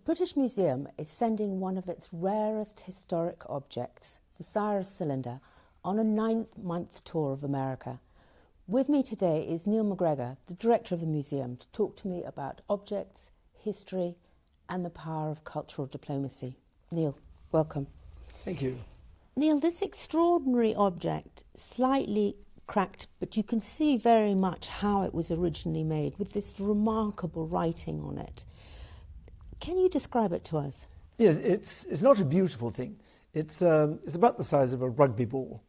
British Museum is sending one of its rarest historic objects, the Cyrus cylinder, on a 9-month tour of America. With me today is Neil McGregor, the director of the museum, to talk to me about objects, history, and the power of cultural diplomacy. Neil, welcome. Thank you. Neil, this extraordinary object, slightly cracked, but you can see very much how it was originally made, with this remarkable writing on it. Can you describe it to us? Yes, it's not a beautiful thing. It's about the size of a rugby ball,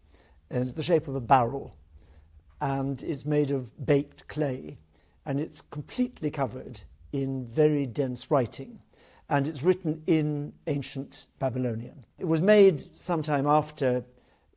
and it's the shape of a barrel, and it's made of baked clay, and it's completely covered in very dense writing, and it's written in ancient Babylonian. It was made sometime after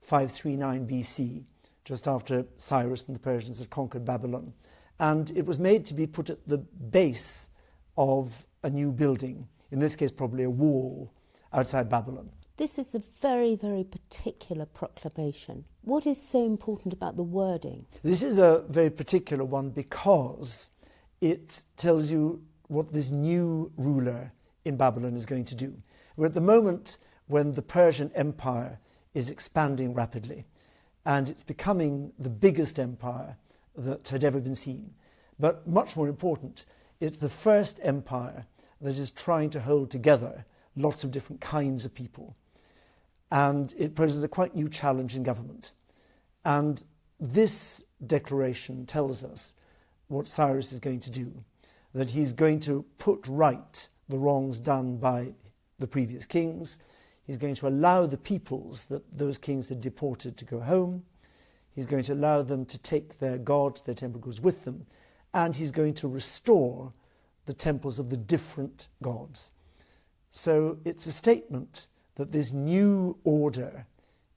539 BC, just after Cyrus and the Persians had conquered Babylon, and it was made to be put at the base of a new building, in this case probably a wall outside Babylon. This is a very, very particular proclamation. What is so important about the wording? This is a very particular one because it tells you what this new ruler in Babylon is going to do. We're at the moment when the Persian Empire is expanding rapidly, and it's becoming the biggest empire that had ever been seen. But much more important, it's the first empire that is trying to hold together lots of different kinds of people. And it poses a quite new challenge in government. And this declaration tells us what Cyrus is going to do, that he's going to put right the wrongs done by the previous kings. He's going to allow the peoples that those kings had deported to go home. He's going to allow them to take their gods, their temple gods with them. And he's going to restore the temples of the different gods. So it's a statement that this new order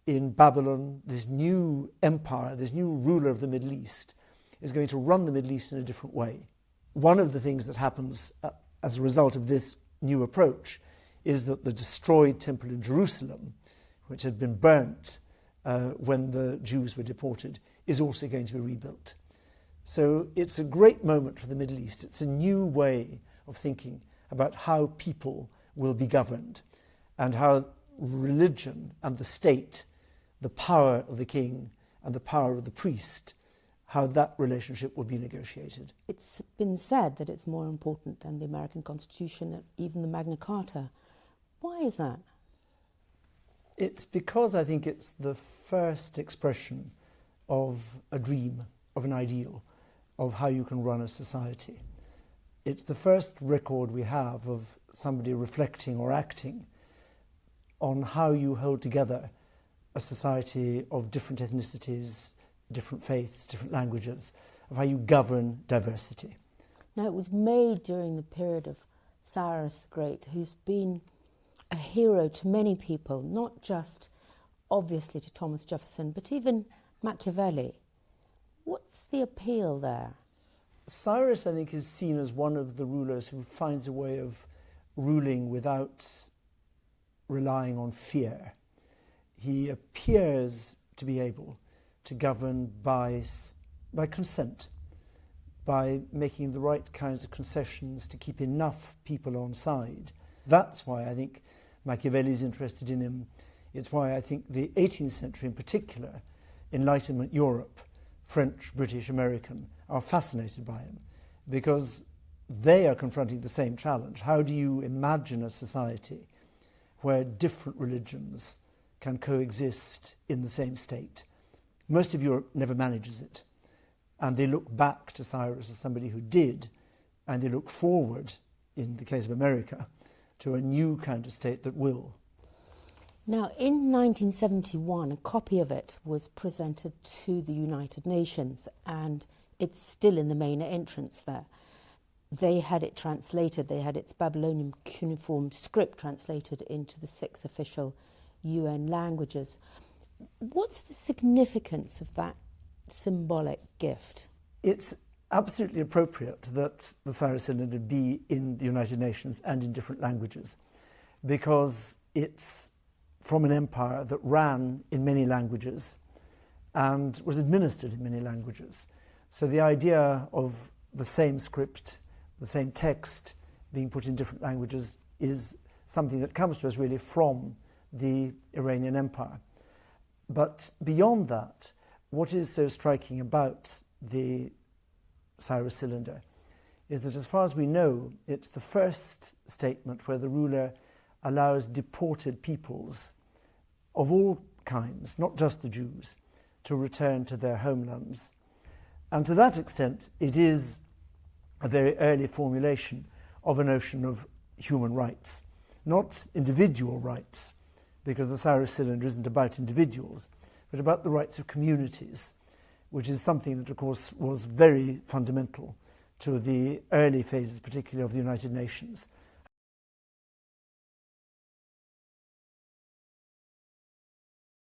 in Babylon, this new empire, this new ruler of the Middle East, is going to run the Middle East in a different way. One of the things that happens as a result of this new approach is that the destroyed temple in Jerusalem, which had been burnt when the Jews were deported, is also going to be rebuilt. So it's a great moment for the Middle East. It's a new way of thinking about how people will be governed and how religion and the state, the power of the king and the power of the priest, how that relationship will be negotiated. It's been said that it's more important than the American Constitution and even the Magna Carta. Why is that? It's because I think it's the first expression of a dream, of an ideal, of how you can run a society. It's the first record we have of somebody reflecting or acting on how you hold together a society of different ethnicities, different faiths, different languages, of how you govern diversity. Now, it was made during the period of Cyrus the Great, who's been a hero to many people, not just obviously to Thomas Jefferson, but even Machiavelli. What's the appeal there? Cyrus, I think, is seen as one of the rulers who finds a way of ruling without relying on fear. He appears to be able to govern by consent, by making the right kinds of concessions to keep enough people on side. That's why I think Machiavelli is interested in him. It's why I think the 18th century in particular, Enlightenment Europe, French, British, American, are fascinated by him because they are confronting the same challenge. How do you imagine a society where different religions can coexist in the same state? Most of Europe never manages it, and they look back to Cyrus as somebody who did, and they look forward, in the case of America, to a new kind of state that will. Now, in 1971, a copy of it was presented to the United Nations, and it's still in the main entrance there. They had it translated, they had its Babylonian cuneiform script translated into the 6 official UN languages. What's the significance of that symbolic gift? It's absolutely appropriate that the Cyrus cylinder be in the United Nations and in different languages, because it's from an empire that ran in many languages and was administered in many languages. So the idea of the same script, the same text being put in different languages is something that comes to us really from the Iranian Empire. But beyond that, what is so striking about the Cyrus cylinder is that, as far as we know, it's the first statement where the ruler allows deported peoples of all kinds, not just the Jews, to return to their homelands. And to that extent, it is a very early formulation of a notion of human rights, not individual rights, because the Cyrus cylinder isn't about individuals, but about the rights of communities, which is something that, of course, was very fundamental to the early phases, particularly of the United Nations,